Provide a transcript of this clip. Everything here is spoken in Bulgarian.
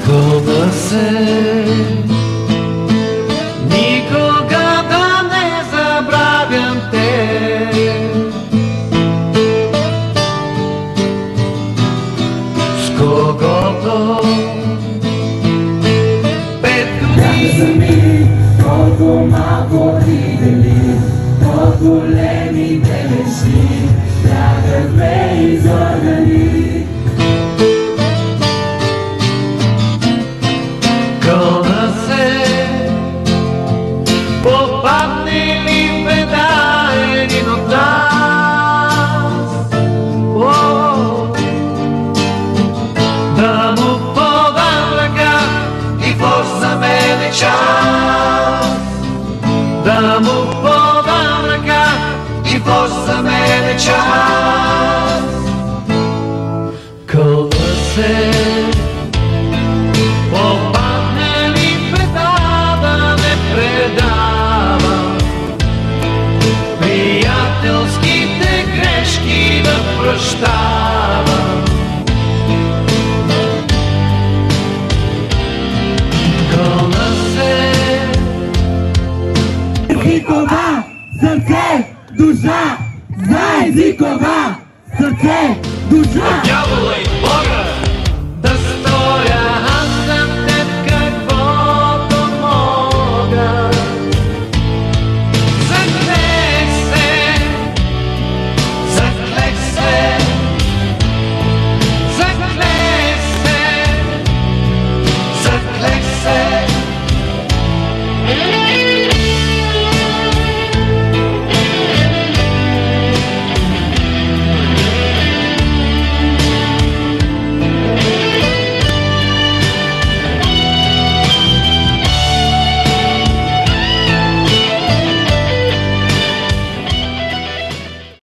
Кълна се никога да не забравям те. С когото 5 години колко малко видели, от големи бележи бягахме изоргани. Кълна се, попадне ли в беда един от нас, да му подам ръка и в за мен е час. Да му подам ръка и в за мен е час. Кълна се, попадне ли в беда да не предава, приятелските грешки да прощава. Кълна се, Езикова, сърце, душа, знай езикова, сърце, душа. дявола